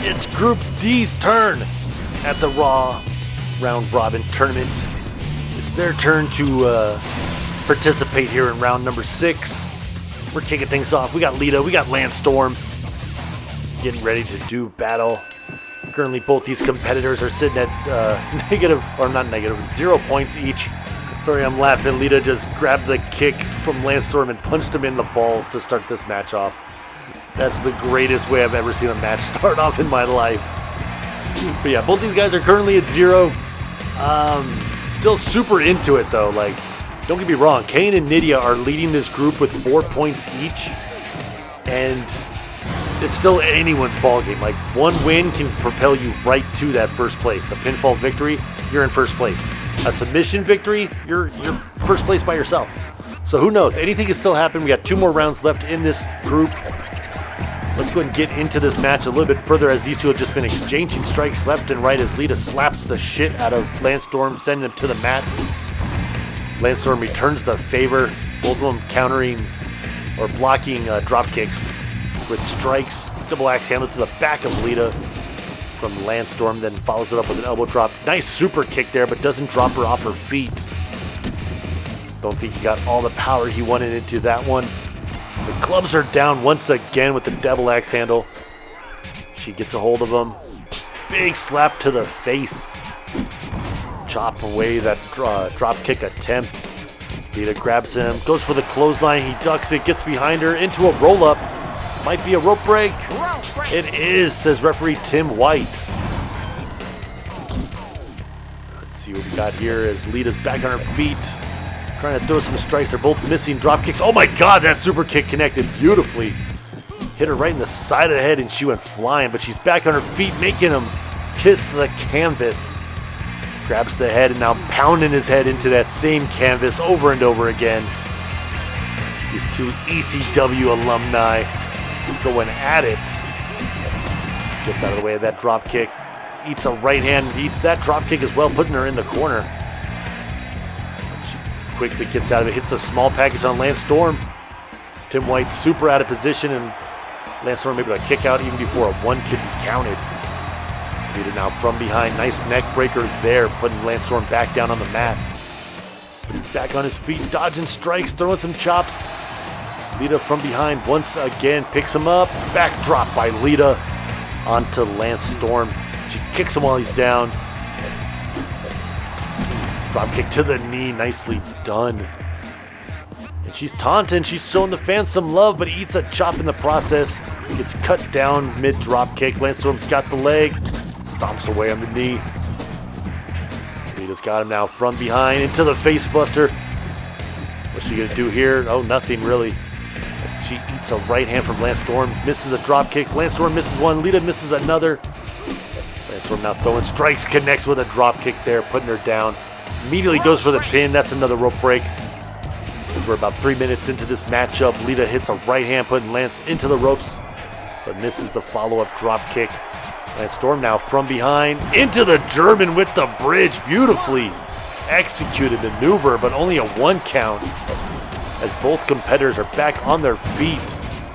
It's Group D's turn at the Raw Round Robin Tournament. It's their turn to participate here in round number 6. We're kicking things off. We got Lita, we got Lance Storm getting ready to do battle. Currently, both these competitors are sitting at negative, 0 points each. Sorry, I'm laughing. Lita just grabbed the kick from Lance Storm and punched him in the balls to start this match off. That's the greatest way I've ever seen a match start off in my life. But yeah, both these guys are currently at 0. Still super into it though. Like, don't get me wrong, Kane and Nidia are leading this group with 4 points each, and it's still anyone's ballgame. Like, one win can propel you right to that first place. A pinfall victory, you're in first place. A submission victory, you're first place by yourself. So who knows? Anything can still happen. We got 2 more rounds left in this group. Let's go ahead and get into this match a little bit further, as these two have just been exchanging strikes left and right as Lita slaps the shit out of Lance Storm, sending him to the mat. Lance Storm returns the favor, both of them countering or blocking drop kicks with strikes. Double axe handle to the back of Lita from Lance Storm, then follows it up with an elbow drop. Nice super kick there, but doesn't drop her off her feet. Don't think he got all the power he wanted into that one. The clubs are down once again with the double axe handle. She gets a hold of him. Big slap to the face. Chop away that drop kick attempt. Lita grabs him, goes for the clothesline. He ducks it, gets behind her into a roll up. Might be a rope break. It is, says referee Tim White. Let's see what we got here as Lita's back on her feet, trying to throw some strikes. They're both missing drop kicks. Oh my god, that super kick connected beautifully. Hit her right in the side of the head and she went flying, but she's back on her feet, making him kiss the canvas. Grabs the head and now pounding his head into that same canvas over and over again. These two ECW alumni going at it. Gets out of the way of that drop kick. Eats a right hand, eats that drop kick as well, putting her in the corner. She quickly gets out of it, hits a small package on Lance Storm. Tim White super out of position, and Lance Storm able to kick out even before a 1 could be counted. Lita now from behind, nice neck breaker there, putting Lance Storm back down on the mat. But he's back on his feet, dodging strikes, throwing some chops. Lita from behind once again picks him up. Backdrop by Lita onto Lance Storm. She kicks him while he's down. Drop kick to the knee, nicely done. And she's taunting, she's showing the fans some love, but eats a chop in the process. Gets cut down mid drop kick. Lance Storm's got the leg, stomps away on the knee. Lita's got him now from behind into the face buster. What's she gonna do here? Oh, nothing really. She eats a right hand from Lance Storm, misses a drop kick. Lance Storm misses one, Lita misses another. Lance Storm now throwing strikes, connects with a drop kick there, putting her down. Immediately goes for the pin. That's another rope break. We're about 3 minutes into this matchup. Lita hits a right hand, putting Lance into the ropes, but misses the follow-up drop kick. Lance Storm now from behind into the German with the bridge. Beautifully executed maneuver, but only a 1 count. As both competitors are back on their feet.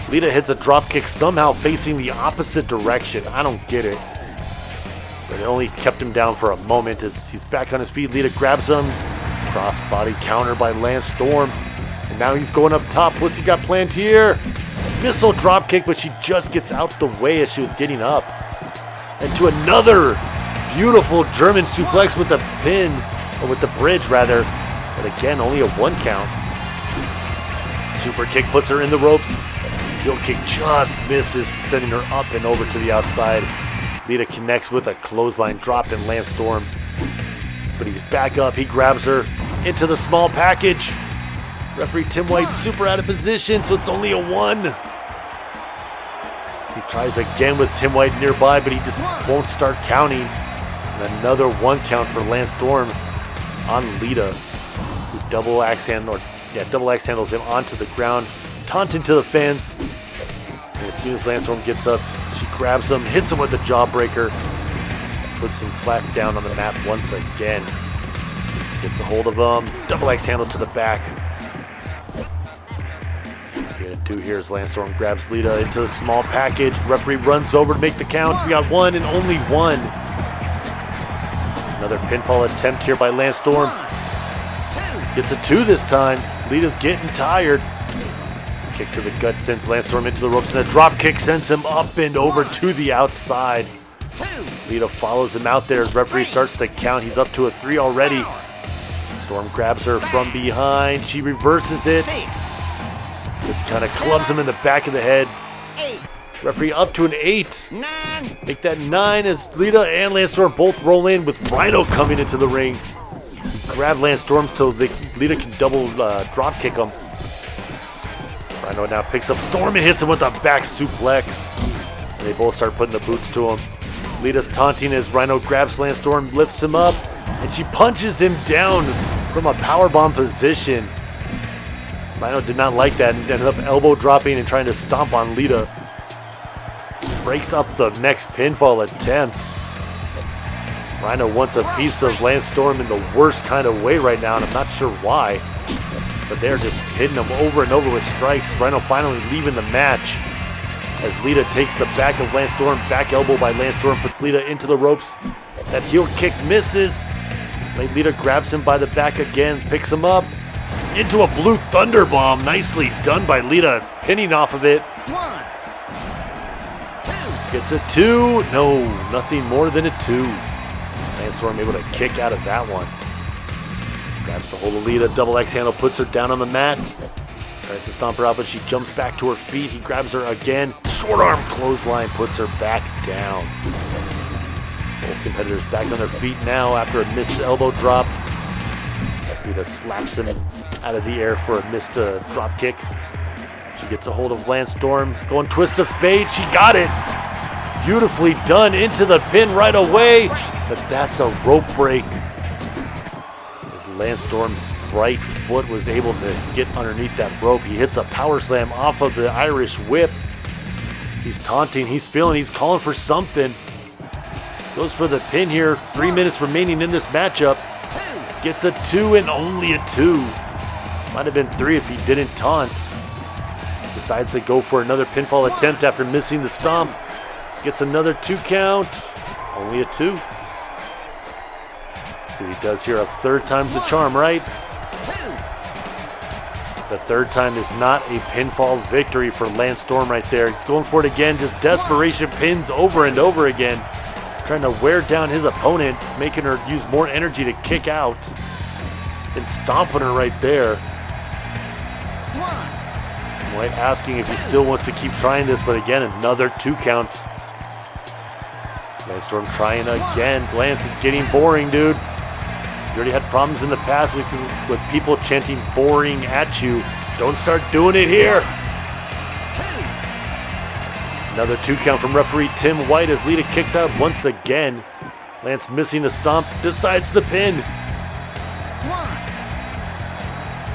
Lita hits a drop kick somehow facing the opposite direction. I don't get it. But it only kept him down for a moment as he's back on his feet. Lita grabs him. Crossbody counter by Lance Storm. And now he's going up top. What's he got planned here? Missile drop kick, but she just gets out the way as she was getting up. And to another beautiful German suplex with the pin, or with the bridge rather. But again, only a 1 count. Super kick puts her in the ropes. Heel kick just misses, sending her up and over to the outside. Lita connects with a clothesline drop in Lance Storm. But he's back up. He grabs her into the small package. Referee Tim White super out of position, so it's only a 1. He tries again with Tim White nearby, but he just won't start counting. And another 1 count for Lance Storm on Lita, who double axe handles him onto the ground, taunting to the fans. And as soon as Lance Storm gets up, she grabs him, hits him with the jawbreaker, puts him flat down on the mat once again. Gets a hold of him, double axe handle to the back. 2 here as Landstorm grabs Lita into the small package. Referee runs over to make the count. We got 1 and only 1. Another pinfall attempt here by Landstorm. Gets a 2 this time. Lita's getting tired. Kick to the gut sends Landstorm into the ropes, and a drop kick sends him up and over to the outside. Lita follows him out there as referee starts to count. He's up to a 3 already. Storm grabs her from behind. She reverses it. Just kind of clubs him in the back of the head. Referee up to an 8. Make that 9 as Lita and Landstorm both roll in with Rhino coming into the ring. Grab Landstorm so Lita can double drop kick him. Rhino now picks up Storm and hits him with a back suplex. And they both start putting the boots to him. Lita's taunting as Rhino grabs Landstorm, lifts him up, and she punches him down from a powerbomb position. Rhino did not like that and ended up elbow dropping and trying to stomp on Lita. Breaks up the next pinfall attempt. Rhino wants a piece of Landstorm in the worst kind of way right now, and I'm not sure why. But they're just hitting him over and over with strikes. Rhino finally leaving the match as Lita takes the back of Landstorm. Back elbow by Landstorm puts Lita into the ropes. That heel kick misses. Lita grabs him by the back again, picks him up into a blue thunder bomb. Nicely done by Lita, pinning off of it. 1, 2. Gets a 2. No, nothing more than a 2. Landstorm able to kick out of that one. Grabs the hold of Lita, double X handle, puts her down on the mat. Tries to stomp her out, but she jumps back to her feet. He grabs her again. Short arm clothesline puts her back down. Both competitors back on their feet now after a missed elbow drop. Lita slaps him out of the air for a missed drop kick. She gets a hold of Landstorm. Going twist of fate. She got it. Beautifully done into the pin right away. But that's a rope break. As Landstorm's right foot was able to get underneath that rope. He hits a power slam off of the Irish whip. He's taunting. He's feeling. He's calling for something. Goes for the pin here. 3 minutes remaining in this matchup. Gets a 2 and only a 2. Might have been 3 if he didn't taunt. Decides to go for another pinfall attempt after missing the stomp. Gets another 2 count. Only a 2. See what he does here. A third time's the charm, right? The third time is not a pinfall victory for Landstorm right there. He's going for it again. Just desperation pins over and over again. Trying to wear down his opponent, making her use more energy to kick out. And stomping her right there. White asking if he still wants to keep trying this, but again, another 2 count. Landstorm trying again. Lance, it's getting boring, dude. You already had problems in the past with people chanting boring at you. Don't start doing it here. Another 2 count from referee Tim White as Lita kicks out once again. Lance missing a stomp, decides the pin. 1,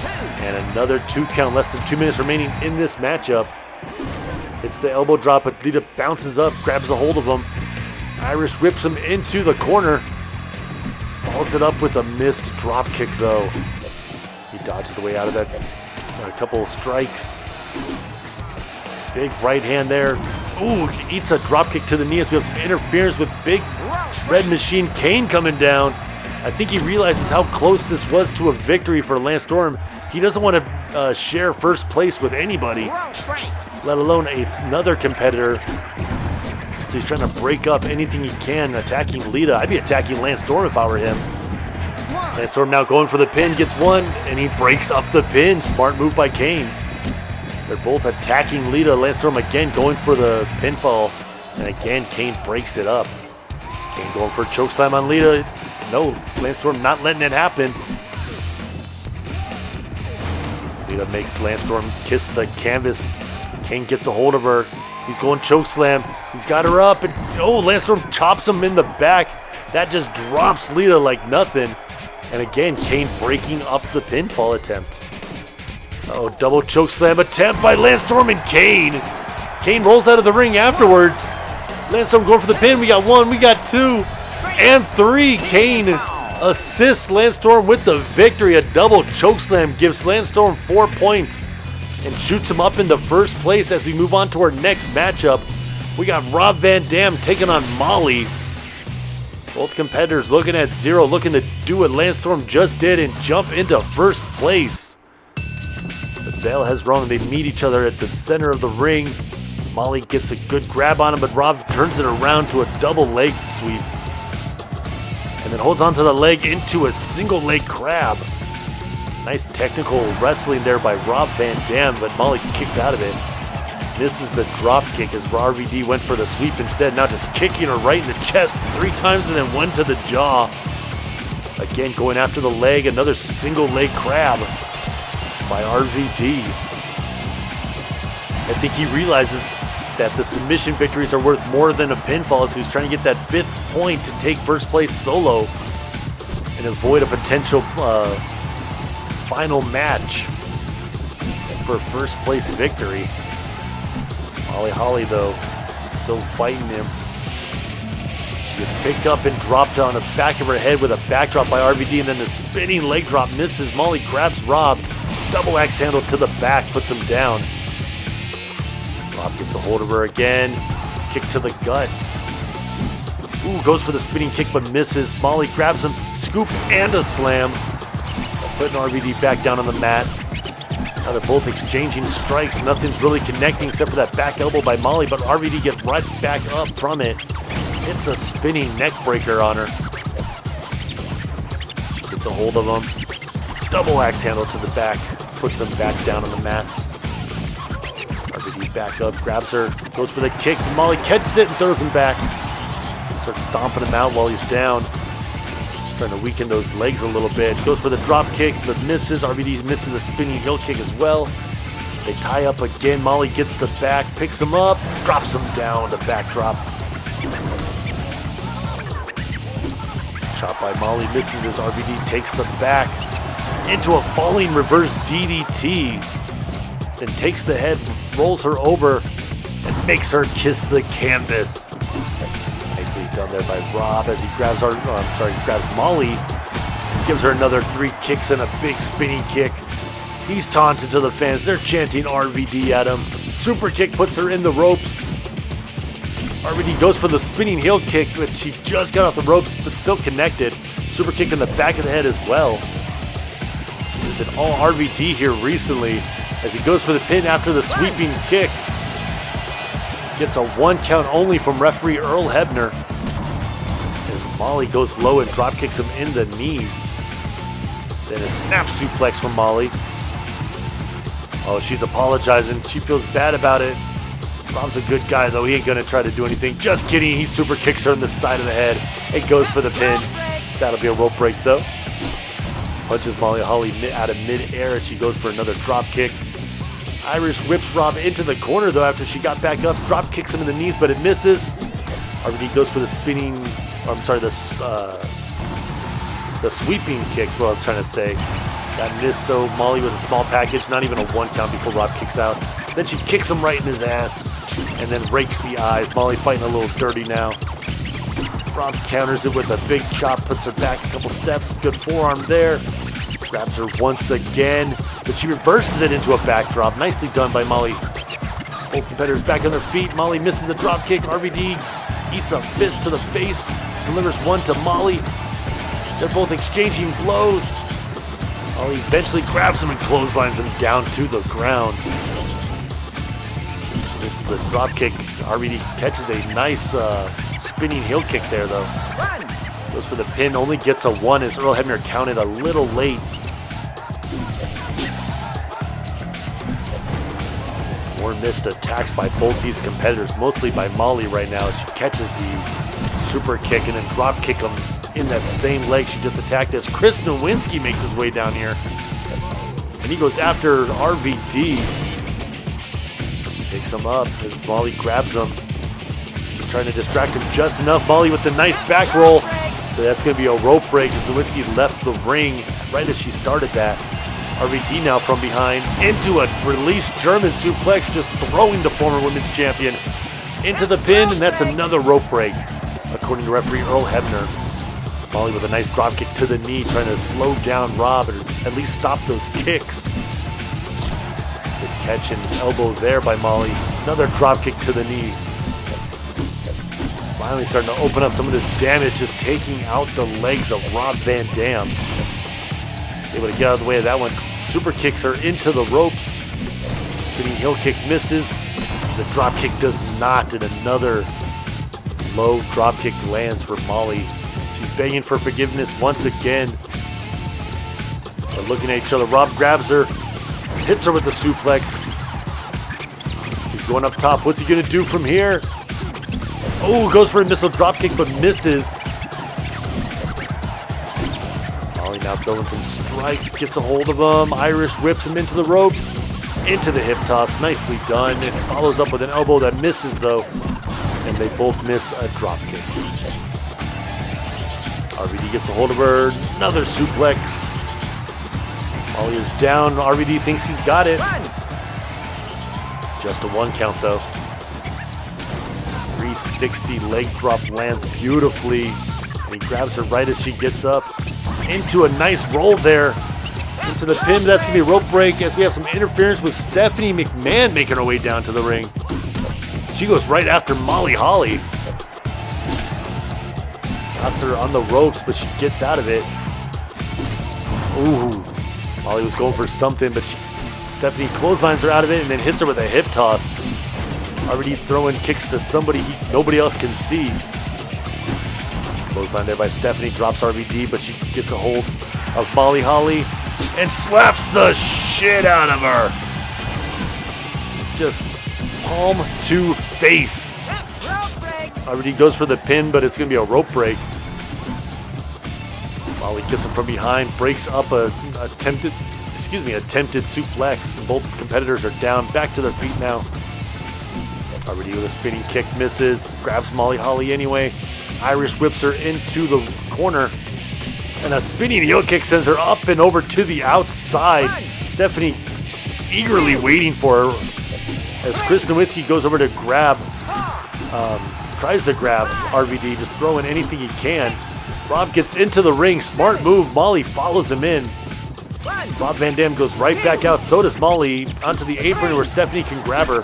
2. And another 2 count, less than 2 minutes remaining in this matchup. It's the elbow drop, but Lita bounces up, grabs a hold of him. Irish whips him into the corner. Follows it up with a missed drop kick, though. He dodges the way out of that. A couple of strikes. Big right hand there. Ooh, he eats a drop kick to the knee as we have some interference with Big Red Machine Kane coming down. I think he realizes how close this was to a victory for Landstorm. He doesn't want to share first place with anybody, let alone another competitor. So he's trying to break up anything he can, attacking Lita. I'd be attacking Landstorm if I were him. Landstorm now going for the pin, gets 1, and he breaks up the pin. Smart move by Kane. They're both attacking Lita. Landstorm again going for the pinfall. And again, Kane breaks it up. Kane going for a chokeslam on Lita. No, Landstorm not letting it happen. Lita makes Landstorm kiss the canvas. Kane gets a hold of her. He's going chokeslam. He's got her up. And oh, Landstorm chops him in the back. That just drops Lita like nothing. And again, Kane breaking up the pinfall attempt. Oh, double chokeslam attempt by Landstorm and Kane. Kane rolls out of the ring afterwards. Landstorm going for the pin. We got 1, we got 2, and 3. Kane assists Landstorm with the victory. A double chokeslam gives Landstorm 4 points. and shoots him up into first place as we move on to our next matchup. We got Rob Van Dam taking on Molly. Both competitors looking at zero, looking to do what Landstorm just did and jump into first place. The bell has rung. They meet each other at the center of the ring. Molly gets a good grab on him, but Rob turns it around to a double leg sweep. And then holds onto the leg into a single leg crab. Nice technical wrestling there by Rob Van Dam, but Molly kicked out of it. Misses the drop kick as RVD went for the sweep instead, now just kicking her right in the chest 3 times and then 1 to the jaw. Again, going after the leg, another single leg crab by RVD. I think he realizes that the submission victories are worth more than a pinfall, as he's trying to get that 5th point to take first place solo and avoid a potential final match for first place victory. Molly Holly, though, still fighting him. She gets picked up and dropped on the back of her head with a backdrop by RVD, and then the spinning leg drop misses. Molly grabs Rob, double axe handle to the back, puts him down. Rob gets a hold of her again, kick to the gut. Ooh, goes for the spinning kick but misses. Molly grabs him, scoop and a slam, putting RVD back down on the mat. Now they're both exchanging strikes. Nothing's really connecting except for that back elbow by Molly, but RVD gets right back up from it. Hits a spinning neck breaker on her. She gets a hold of him. Double axe handle to the back. Puts him back down on the mat. RVD back up, grabs her, goes for the kick. Molly catches it and throws him back. Starts stomping him out while he's down. Trying to weaken those legs a little bit. Goes for the drop kick, but misses. RVD misses the spinning heel kick as well. They tie up again. Molly gets the back, picks him up, drops him down, the backdrop. Shot by Molly, misses as RVD takes the back into a falling reverse DDT. Then takes the head, rolls her over, and makes her kiss the canvas. Nicely done there by Rob as he grabs grabs Molly, gives her another 3 kicks and a big spinning kick. He's taunted to the fans. They're chanting RVD at him. Super kick puts her in the ropes. RVD goes for the spinning heel kick, but she just got off the ropes, but still connected. Super kick in the back of the head as well. It's been all RVD here recently as he goes for the pin after the sweeping kick. Gets a 1 count only from referee Earl Hebner. As Molly goes low and drop kicks him in the knees. Then a snap suplex from Molly. Oh, she's apologizing. She feels bad about it. Rob's a good guy, though. He ain't gonna try to do anything. Just kidding. He super kicks her in the side of the head. It goes for the pin. That'll be a rope break, though. Punches Molly Holly out of mid-air as she goes for another drop kick. Irish whips Rob into the corner, though, after she got back up. Drop kicks him in the knees, but it misses. RVD goes for the spinning, the sweeping kick, what I was trying to say. That missed, though. Molly with a small package, not even a 1 count before Rob kicks out. Then she kicks him right in his ass and then rakes the eyes. Molly fighting a little dirty now. Rob counters it with a big chop, puts her back a couple steps. Good forearm there. Grabs her once again, but she reverses it into a backdrop. Nicely done by Molly. Both competitors back on their feet. Molly misses a drop kick. RVD eats a fist to the face, delivers one to Molly. They're both exchanging blows. Molly eventually grabs him and clotheslines him down to the ground. This is the drop kick. RVD catches a nice spinning heel kick there, though. Goes for the pin, only gets a 1 as Earl Hebner counted a little late. More missed attacks by both these competitors, mostly by Molly right now. She catches the super kick and then drop kick him in that same leg she just attacked as Chris Nowinski makes his way down here. And he goes after RVD. Picks him up as Molly grabs him. He's trying to distract him just enough. Molly with the nice back roll. So that's going to be a rope break as Nowinski left the ring right as she started that. RVD now from behind into a release German suplex, just throwing the former women's champion into the pin, and that's another rope break, according to referee Earl Hebner. Molly with a nice drop kick to the knee, trying to slow down Rob or at least stop those kicks. Good catch and elbow there by Molly. Another drop kick to the knee. She's finally starting to open up some of this damage, just taking out the legs of Rob Van Dam. Able to get out of the way of that one. Super kicks her into the ropes. Spinning heel kick misses. The drop kick does not, and another low drop kick lands for Molly. She's begging for forgiveness once again. They're looking at each other. Rob grabs her, hits her with the suplex. He's going up top. What's he going to do from here? Oh, goes for a missile drop kick, but misses. Molly now throwing some strikes, gets a hold of him. Irish whips him into the ropes, into the hip toss. Nicely done. It follows up with an elbow that misses, though. And they both miss a drop kick. RVD gets a hold of her. Another suplex. Molly is down. RVD thinks he's got it. Just a 1 count, though. 360 leg drop lands beautifully. And he grabs her right as she gets up. Into a nice roll there. Into the pin. That's going to be a rope break as we have some interference with Stephanie McMahon making her way down to the ring. She goes right after Molly Holly. Got her on the ropes, but she gets out of it. Ooh. Molly was going for something, but Stephanie clotheslines her out of it and then hits her with a hip toss. Already throwing kicks to somebody nobody else can see. Clothesline there by Stephanie, drops RVD, but she gets a hold of Molly Holly and slaps the shit out of her. Just palm to face. RVD goes for the pin, but it's going to be a rope break. Molly gets him from behind, breaks up a attempted suplex. Both competitors are down, back to their feet now. RVD with a spinning kick misses, grabs Molly Holly anyway. Irish whips her into the corner, and a spinning heel kick sends her up and over to the outside. Stephanie eagerly waiting for her as Chris Nowinski goes over to tries to grab RVD, just throwing anything he can. Rob gets into the ring, smart move. Molly follows him in. Rob Van Dam goes right back out. So does Molly onto the apron where Stephanie can grab her.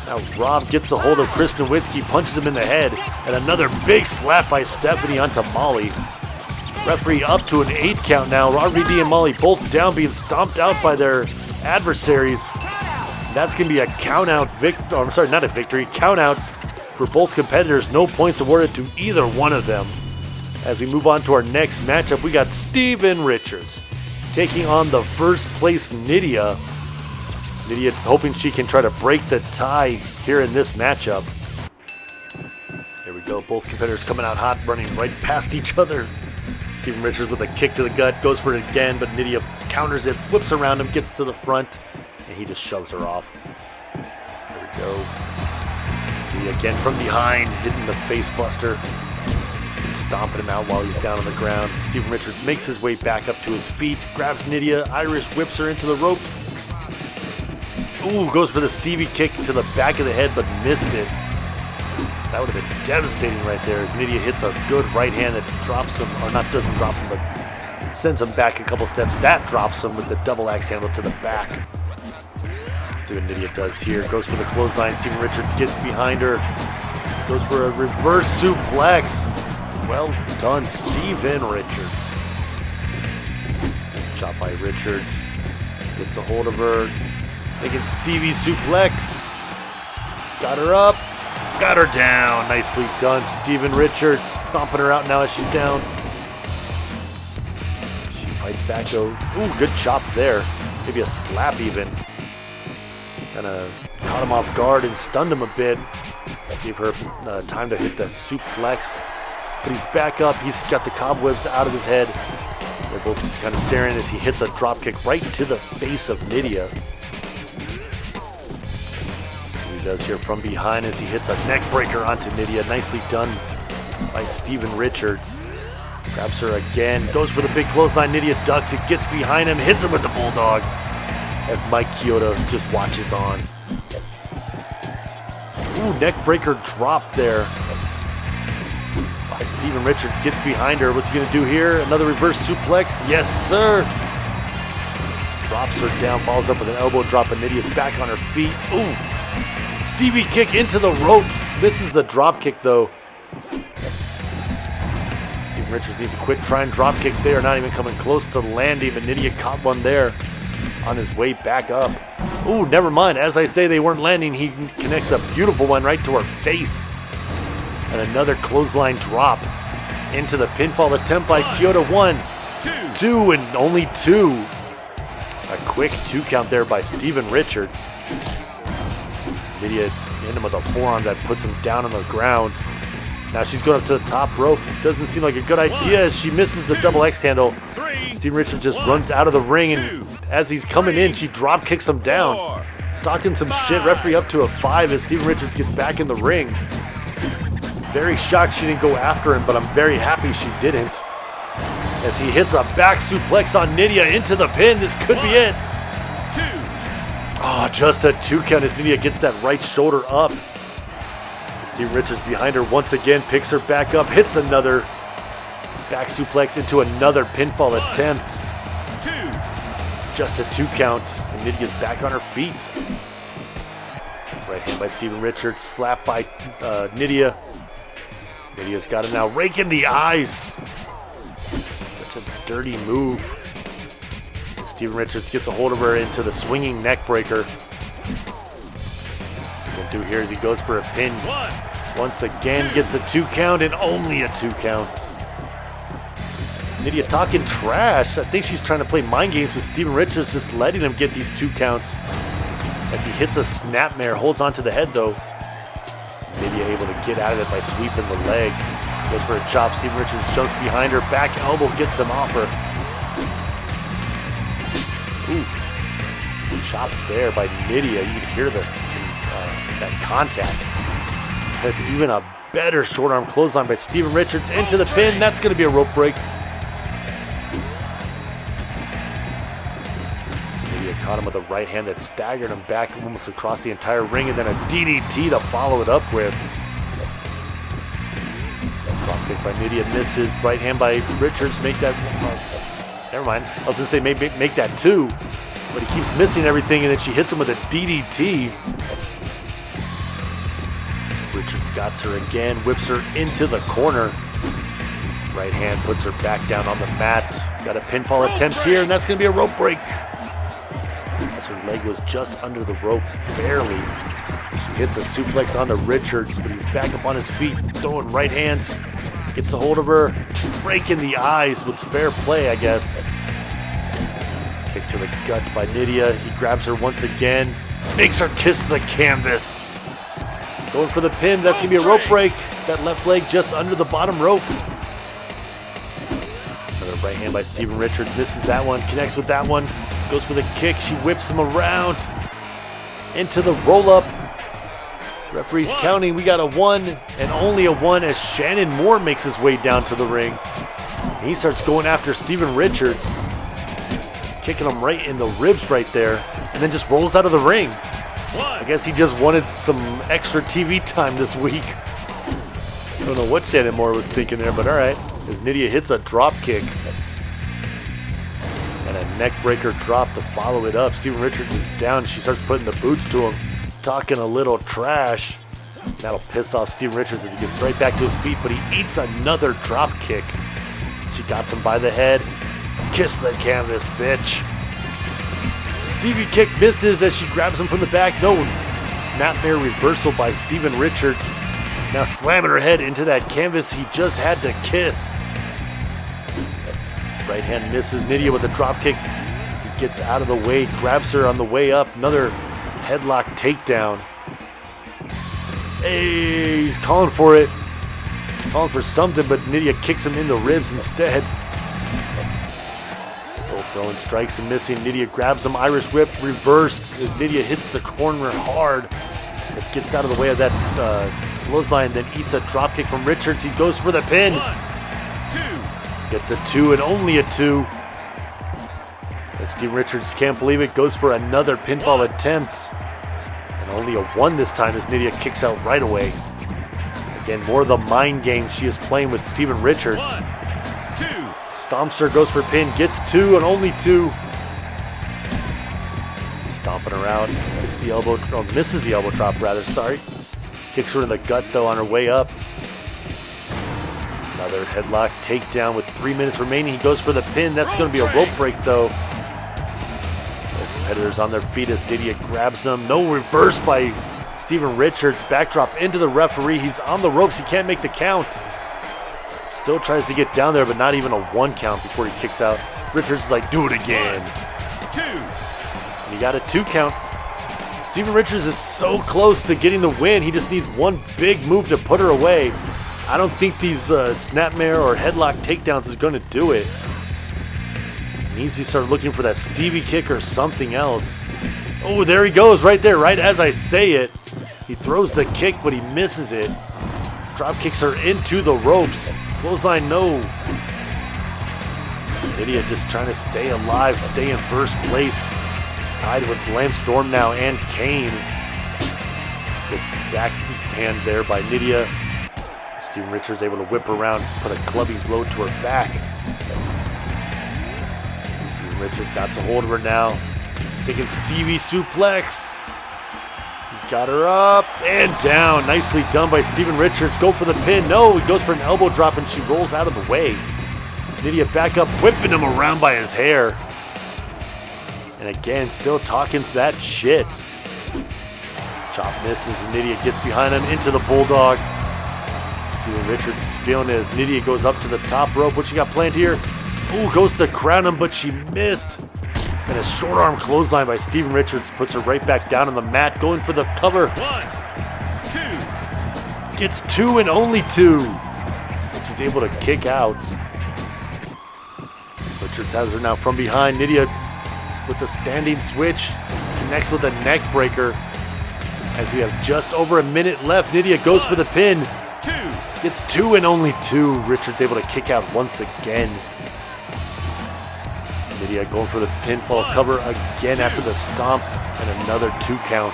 Now Rob gets a hold of Chris Nowinski, punches him in the head, and another big slap by Stephanie onto Molly. Referee up to an 8 count now. RVD and Molly both down, being stomped out by their adversaries. That's going to be a count out count out for both competitors. No points awarded to either one of them. As we move on to our next matchup, we got Steven Richards taking on the first place Nidia. Nidia hoping she can try to break the tie here in this matchup. Here we go, both competitors coming out hot, running right past each other. Steven Richards with a kick to the gut, goes for it again, but Nidia counters it, whips around him, gets to the front, and he just shoves her off. There we go. Nidia again from behind, hitting the face buster, and stomping him out while he's down on the ground. Steven Richards makes his way back up to his feet, grabs Nidia, Irish whips her into the ropes. Ooh, goes for the Stevie kick to the back of the head, but missed it. That would have been devastating right there. Nidia hits a good right hand that drops him, or not doesn't drop him, but sends him back a couple steps. That drops him with the double axe handle to the back. Let's see what Nidia does here. Goes for the clothesline. Steven Richards gets behind her. Goes for a reverse suplex. Well done, Steven Richards. Shot by Richards. Gets a hold of her. Taking Stevie suplex. Got her up. Got her down. Nicely done, Steven Richards. Stomping her out now as she's down. She fights back though. Ooh, good chop there. Maybe a slap even. Kind of caught him off guard and stunned him a bit. Gave her time to hit the suplex. But he's back up. He's got the cobwebs out of his head. They're both just kind of staring as he hits a drop kick right to the face of Nidia. He does here from behind as he hits a neck breaker onto Nidia. Nicely done by Steven Richards. Grabs her again, goes for the big clothesline. Nidia ducks it, gets behind him, hits him with the bulldog as Mike Chioda just watches on. Ooh, neck breaker drop there by Steven Richards. Gets behind her. What's he going to do here? Another reverse suplex? Yes, sir. drops her down, follows up with an elbow drop, and Nidia's back on her feet. Ooh, Stevie kick into the ropes. Misses the drop kick though. Steven Richards needs a quick try and drop kicks. They are not even coming close to landing, but Nidia caught one there on his way back up. Ooh, never mind. As I say, they weren't landing. He connects a beautiful one right to her face. And another clothesline drop into the pinfall attempt by Kyoto. 1, 2, and only 2. A quick 2 count there by Steven Richards. Nidia hit him with a forearm that puts him down on the ground. Now she's going up to the top rope. Doesn't seem like a good idea as she misses the double X handle. Steven Richards just runs out of the ring, and as he's coming in, she drop kicks him down. Talking some shit, referee up to a 5 as Steven Richards gets back in the ring. Very shocked she didn't go after him, but I'm very happy she didn't. As he hits a back suplex on Nidia into the pin. This could be it. Oh, just a 2 count as Nidia gets that right shoulder up. Steven Richards behind her once again, picks her back up, hits another back suplex into another pinfall attempt. Just a 2 count, and Nidia's back on her feet. Right hand by Steven Richards, slap by Nidia. Nidia's got him now, rake in the eyes. Such a dirty move. Steven Richards gets a hold of her into the swinging neck breaker. What he'll do here is he goes for a pin. Once again, gets a 2 count and only a 2 count. Nidia talking trash. I think she's trying to play mind games with Steven Richards, just letting him get these 2 counts. As he hits a snapmare, holds onto the head though. Nidia able to get out of it by sweeping the leg. Goes for a chop. Steven Richards jumps behind her. Back elbow gets him off her. Ooh. Chop there by Nidia. You can hear that contact. But even a better short arm clothesline by Steven Richards into the pin. That's going to be a rope break. Nidia caught him with a right hand that staggered him back almost across the entire ring, and then a DDT to follow it up with. Drop kick by Nidia misses. Right hand by Richards. Make that. Never mind. I was going to say maybe make that 2, but he keeps missing everything, and then she hits him with a DDT. Richards got her again, whips her into the corner. Right hand puts her back down on the mat. Got a pinfall attempt here, and that's going to be a rope break. As her leg was just under the rope, barely. She hits a suplex onto Richards, but he's back up on his feet, throwing right hands. Gets a hold of her, break in the eyes with fair play, I guess. Kick to the gut by Nidia. He grabs her once again, makes her kiss the canvas. Going for the pin, that's going to be a rope break. That left leg just under the bottom rope. Another right hand by Steven Richards, misses that one, connects with that one. Goes for the kick, she whips him around. Into the roll-up. Referee's counting, we got a 1 and only a 1 as Shannon Moore makes his way down to the ring. He starts going after Steven Richards. Kicking him right in the ribs right there, and then just rolls out of the ring. I guess he just wanted some extra TV time this week. I don't know what Shannon Moore was thinking there, but alright. As Nidia hits a drop kick. And a neck breaker drop to follow it up. Steven Richards is down. She starts putting the boots to him. Talking a little trash. That'll piss off Steven Richards as he gets right back to his feet, but he eats another drop kick. She got him by the head. Kiss the canvas, bitch. Stevie kick misses as she grabs him from the back. No, snapmare reversal by Steven Richards. Now slamming her head into that canvas he just had to kiss. Right hand misses Nidia with a drop kick. He gets out of the way, grabs her on the way up. Another headlock takedown. Hey, he's calling for it. Calling for something, but Nidia kicks him in the ribs instead. Throwing strikes and missing. Nidia grabs him. Irish whip reversed as Nidia hits the corner hard. It gets out of the way of that clothesline, then eats a dropkick from Richards. He goes for the pin. 1, 2. Gets a 2 and only a 2. As Steve Richards can't believe it, goes for another pinfall attempt. And only a 1 this time as Nidia kicks out right away. Again, more of the mind game she is playing with Steven Richards. 1, 2. Stomps her, goes for pin, gets 2 and only 2. dropping her out. Hits the elbow, or misses the elbow drop rather, sorry. Kicks her in the gut though on her way up. Another headlock takedown with 3 minutes remaining. He goes for the pin. That's going to be a rope break though. Both competitors on their feet as Nidia grabs them. No reverse by Steven Richards. Backdrop into the referee. He's on the ropes. He can't make the count. Still tries to get down there, but not even a 1 count before he kicks out. Richards is like, do it again. 2. And he got a 2 count. Steven Richards is so close to getting the win. He just needs one big move to put her away. I don't think these snapmare or headlock takedowns is going to do it. He needs to start looking for that Stevie kick or something else. Oh, there he goes right there, right as I say it. He throws the kick, but he misses it. Drop kicks her into the ropes. Clothesline, no. Nidia just trying to stay alive, stay in first place. Tied with Lance Storm now and Kane. Good backhand there by Nidia. Steven Richards able to whip around, put a clubbing blow to her back. Steven Richards got a hold of her now. Taking Stevie suplex. He got her up and down. Nicely done by Steven Richards. Go for the pin. No, he goes for an elbow drop and she rolls out of the way. Nidia back up, whipping him around by his hair. And again, still talking that shit. Chop misses and Nidia gets behind him into the Bulldog. Steven Richards is feeling it as Nidia goes up to the top rope. What she got planned here? Ooh, goes to crown him, but she missed. And a short arm clothesline by Steven Richards puts her right back down on the mat, going for the cover. 1, 2. Gets 2 and only 2. She's able to kick out. Richards has her now from behind. Nidia with the standing switch connects with a neck breaker. As we have just over a minute left, Nidia goes for the pin. 2. Gets 2 and only 2. Richards able to kick out once again. Nidia going for the pinfall cover again after the stomp, and another 2 count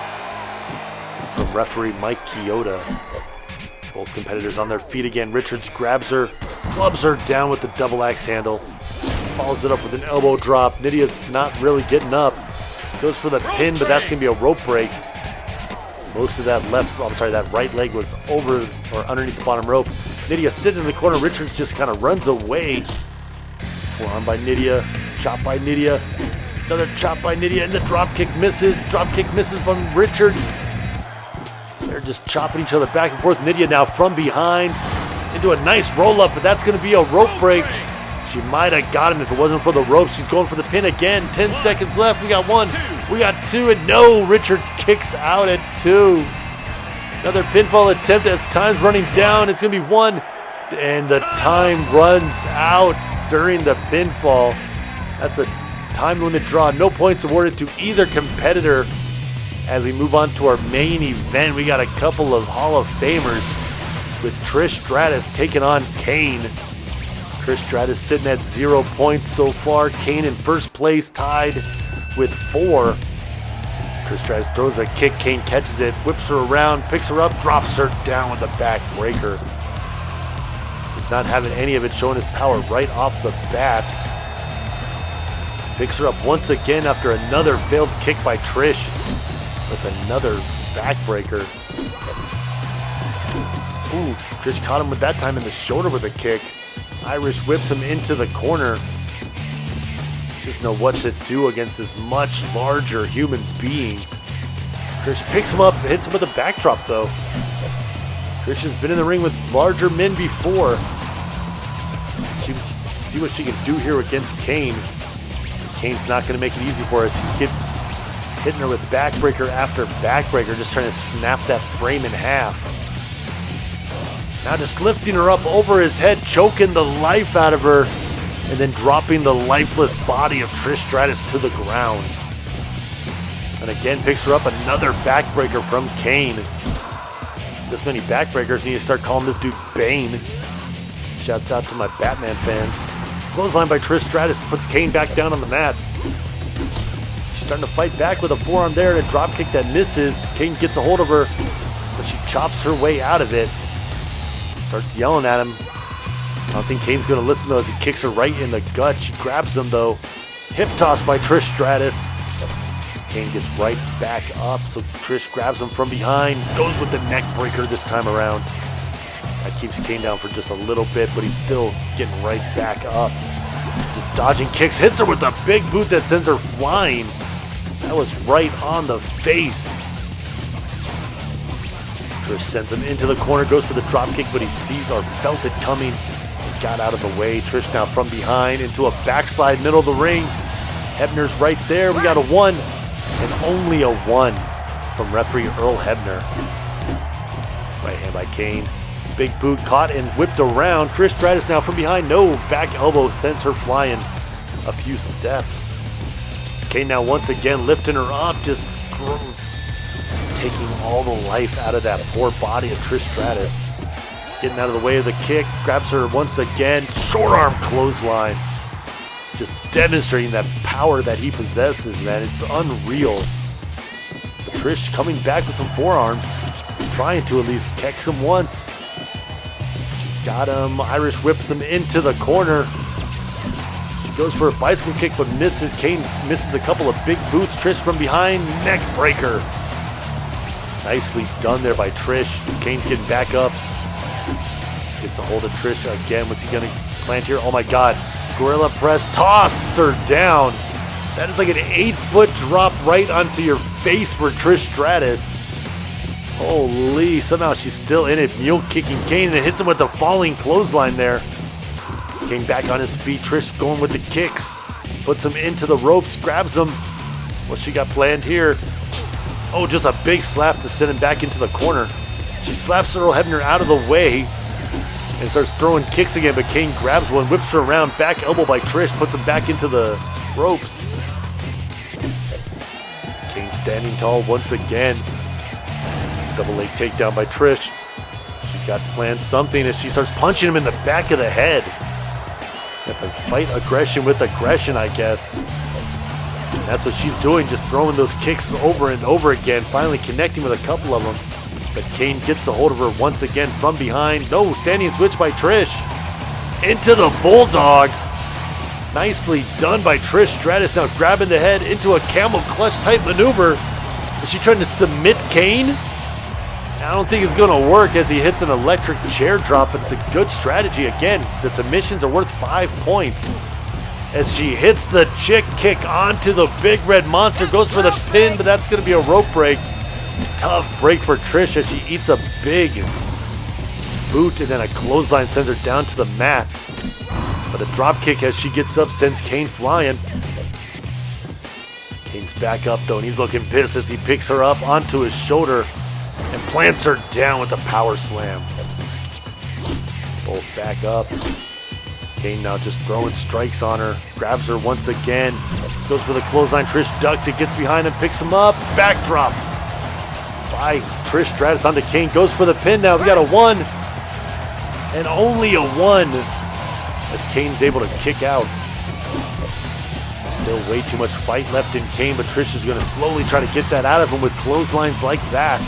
from referee Mike Chioda. Both competitors on their feet again. Richards grabs her, clubs her down with the double axe handle, follows it up with an elbow drop. Nidia's not really getting up. Goes for the pin, but that's going to be a rope break. Most of that that right leg was over or underneath the bottom rope. Nidia sitting in the corner. Richards just kind of runs away. Forearm by Nidia. Chop by Nidia. Another chop by Nidia, and the drop kick misses. Drop kick misses from Richards. They're just chopping each other back and forth. Nidia now from behind into a nice roll up, but that's going to be a rope break. She might have got him if it wasn't for the ropes. She's going for the pin again. 10 seconds left. We got 1. We got 2, and no, Richards kicks out at 2. Another pinfall attempt as time's running down. It's going to be 1, and the time runs out during the pinfall. That's a time limit draw. No points awarded to either competitor. As we move on to our main event, we got a couple of Hall of Famers with Trish Stratus taking on Kane. Trish Stratus sitting at 0 points so far. Kane in first place, tied with 4. Trish Stratus throws a kick. Kane catches it, whips her around, picks her up, drops her down with a back breaker. He's not having any of it, showing his power right off the bat. Picks her up once again after another failed kick by Trish with another backbreaker. Ooh, Trish caught him with that time in the shoulder with a kick. Irish whips him into the corner. Just know what to do against this much larger human being. Trish picks him up, hits him with a backdrop though. Trish has been in the ring with larger men before. See what she can do here against Kane. Kane's not going to make it easy for her. He keeps hitting her with backbreaker after backbreaker, just trying to snap that frame in half. Now just lifting her up over his head, choking the life out of her, and then dropping the lifeless body of Trish Stratus to the ground. And again picks her up, another backbreaker from Kane. This many backbreakers, need to start calling this dude Bane. Shouts out to my Batman fans. Clothesline by Trish Stratus puts Kane back down on the mat. She's starting to fight back with a forearm there and a drop kick that misses. Kane gets a hold of her, but she chops her way out of it. Starts yelling at him. I don't think Kane's going to listen though as he kicks her right in the gut. She grabs him though. Hip toss by Trish Stratus. Kane gets right back up, so Trish grabs him from behind, goes with the neck breaker this time around. That keeps Kane down for just a little bit, but he's still getting right back up. Just dodging kicks, hits her with a big boot that sends her flying. That was right on the face. Trish sends him into the corner, goes for the drop kick, but he sees or felt it coming and got out of the way. Trish now from behind into a backslide, middle of the ring. Hebner's right there. We got a 1 and only a 1 from referee Earl Hebner. Right hand by Kane. Big boot caught and whipped around. Trish Stratus now from behind. No, back elbow sends her flying a few steps. Kane now once again lifting her up, just taking all the life out of that poor body of Trish Stratus. Getting out of the way of the kick, grabs her once again. Short arm clothesline. Just demonstrating that power that he possesses, man. It's unreal. But Trish coming back with some forearms, trying to at least catch him once. She got him. Irish whips him into the corner. She goes for a bicycle kick, but misses. Kane misses a couple of big boots. Trish from behind, neck breaker. Nicely done there by Trish. Kane's getting back up. Gets a hold of Trish again. What's he gonna plant here? Oh my God. Gorilla press, tossed her down. That is like an 8-foot drop right onto your face for Trish Stratus. Holy, somehow she's still in it. Mule kicking Kane and hits him with the falling clothesline there. Kane back on his feet. Trish going with the kicks. Puts him into the ropes, grabs him. What's she got planned here? Oh, just a big slap to send him back into the corner. She slaps Earl Hebner out of the way and starts throwing kicks again, but Kane grabs one, whips her around, back elbow by Trish, puts him back into the ropes. Kane standing tall once again. Double leg takedown by Trish. She's got to plan something as she starts punching him in the back of the head. Have to fight aggression with aggression, I guess. And that's what she's doing, just throwing those kicks over and over again, finally connecting with a couple of them. But Kane gets a hold of her once again from behind. No, standing switch by Trish. Into the Bulldog. Nicely done by Trish Stratus, now grabbing the head into a camel clutch type maneuver. Is she trying to submit Kane? I don't think it's going to work as he hits an electric chair drop, but it's a good strategy. Again, the submissions are worth 5 points. As she hits the chick kick onto the big red monster, goes for the pin, but that's going to be a rope break. Tough break for Trish as she eats a big boot, and then a clothesline sends her down to the mat. But a drop kick as she gets up sends Kane flying. Kane's back up though, and he's looking pissed as he picks her up onto his shoulder and plants her down with a power slam. Both back up. Kane now just throwing strikes on her. Grabs her once again. Goes for the clothesline. Trish ducks it, gets behind him, picks him up. Backdrop by Trish Stratus onto Kane. Goes for the pin now. We got a 1 and only a 1 as Kane's able to kick out. Still way too much fight left in Kane, but Trish is going to slowly try to get that out of him with clotheslines like that.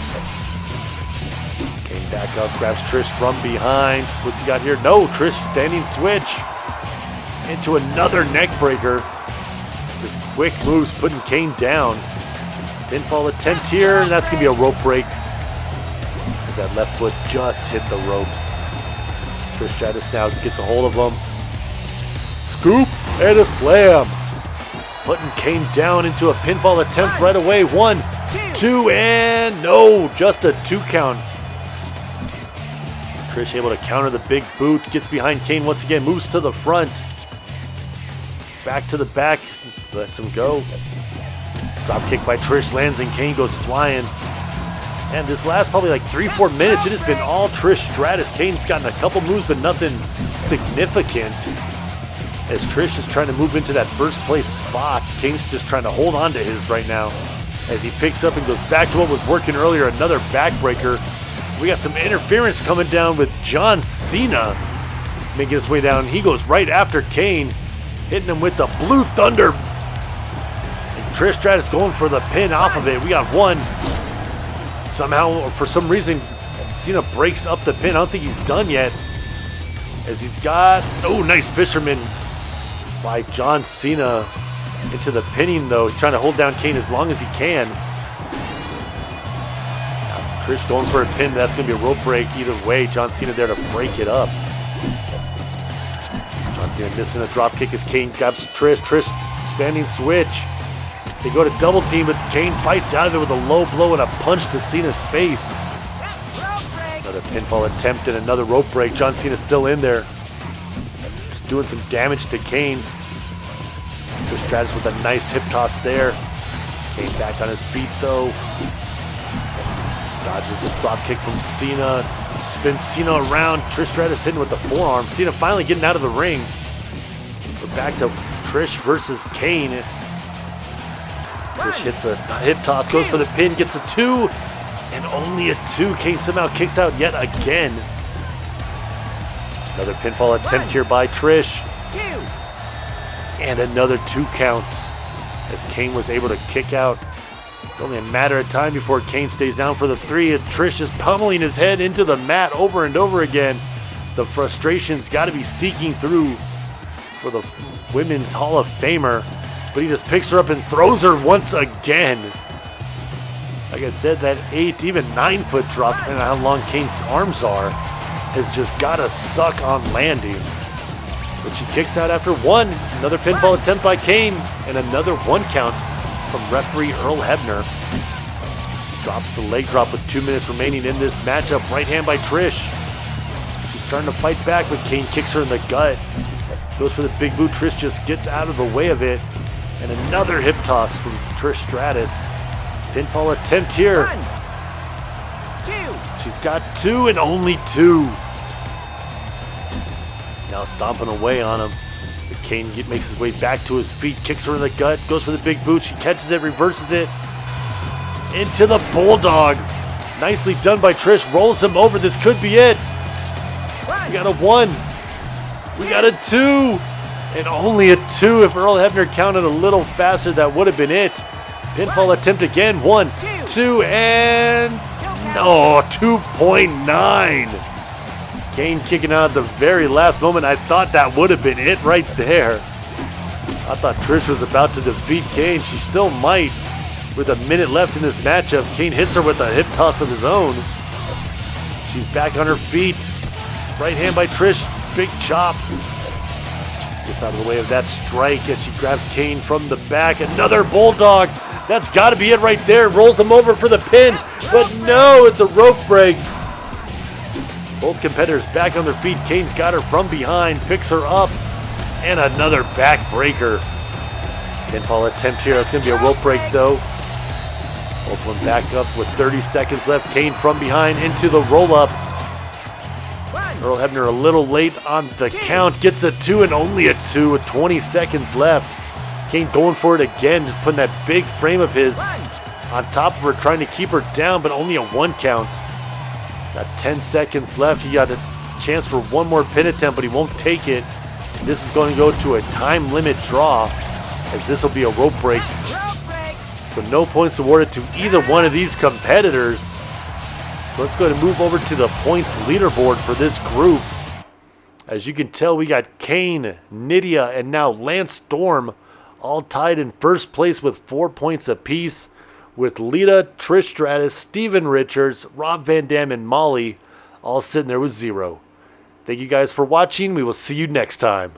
Kane back up, grabs Trish from behind. What's he got here? No, Trish standing switch into another neck breaker. Just quick moves putting Kane down. Pinfall attempt here, and that's going to be a rope break as that left foot just hit the ropes. Trish Stratus now gets a hold of him. Scoop and a slam. Putting Kane down into a pinfall attempt right away. 1, 2, and no, just a 2 count. Trish able to counter the big boot, gets behind Kane once again, moves to the front. Back to the back, lets him go. Drop kick by Trish lands and Kane goes flying. And this last probably like 3-4 minutes, it has been all Trish Stratus. Kane's gotten a couple moves, but nothing significant. As Trish is trying to move into that first place spot, Kane's just trying to hold on to his right now. As he picks up and goes back to what was working earlier, another backbreaker. We got some interference coming down with John Cena making his way down. He goes right after Kane, hitting him with the Blue Thunder. And Trish Stratus going for the pin off of it. We got 1. Somehow, or for some reason, Cena breaks up the pin. I don't think he's done yet. As he's got, oh, nice fisherman by John Cena. into the pinning, though. He's trying to hold down Kane as long as he can. Now, Trish going for a pin. That's going to be a rope break either way. John Cena there to break it up. John Cena missing a drop kick as Kane grabs Trish. Trish standing switch. They go to double team, but Kane fights out of it with a low blow and a punch to Cena's face. Another pinfall attempt and another rope break. John Cena's still in there. Just doing some damage to Kane. Trish Stratus with a nice hip toss there. Kane back on his feet though. Dodges the drop kick from Cena. Spins Cena around. Trish Stratus hitting with the forearm. Cena finally getting out of the ring. We're back to Trish versus Kane. Trish hits a hip toss, goes for the pin, gets a 2, and only a 2. Kane somehow kicks out yet again. Another pinfall attempt here by Trish. And another 2 count as Kane was able to kick out. It's only a matter of time before Kane stays down for the 3, and Trish is pummeling his head into the mat over and over again. The frustration's got to be seeking through for the Women's Hall of Famer. But he just picks her up and throws her once again. Like I said, that 8, even 9-foot drop, depending on how long Kane's arms are, has just got to suck on landing. But she kicks out after 1. Another pinfall attempt by Kane, and another 1 count from referee Earl Hebner. Drops the leg drop with 2 minutes remaining in this matchup. Right hand by Trish. She's trying to fight back, but Kane kicks her in the gut. Goes for the big boot. Trish just gets out of the way of it. And another hip toss from Trish Stratus. Pinfall attempt here. 1, 2. She's got 2 and only 2. Now stomping away on him. But Kane makes his way back to his feet, kicks her in the gut, goes for the big boot. She catches it, reverses it. Into the bulldog. Nicely done by Trish. Rolls him over. This could be it. We got a 1. We got a 2. And only a 2. If Earl Hebner counted a little faster, that would have been it. Pinfall attempt again. 1, 2, and no, 2.9. Kane kicking out at the very last moment. I thought that would have been it right there. I thought Trish was about to defeat Kane. She still might. With a minute left in this matchup, Kane hits her with a hip toss of his own. She's back on her feet. Right hand by Trish. Big chop. Gets out of the way of that strike as she grabs Kane from the back. Another bulldog. That's got to be it right there. Rolls him over for the pin. But no, it's a rope break. Both competitors back on their feet. Kane's got her from behind. Picks her up. And another back breaker. Pinfall attempt here. It's going to be a rope break though. Both of them back up with 30 seconds left. Kane from behind into the roll-up. Earl Hebner a little late on the count. Gets a 2 and only a 2 with 20 seconds left. Kane going for it again. Just putting that big frame of his on top of her. Trying to keep her down, but only a 1 count. Got 10 seconds left. He got a chance for 1 more pin attempt, but he won't take it. This is going to go to a time limit draw, as this will be a rope break. So no points awarded to either one of these competitors. So let's go ahead and move over to the points leaderboard for this group. As you can tell, we got Kane, Nidia, and now Lance Storm all tied in first place with 4 points apiece, with Lita, Trish Stratus, Steven Richards, Rob Van Dam, and Molly all sitting there with 0. Thank you guys for watching. We will see you next time.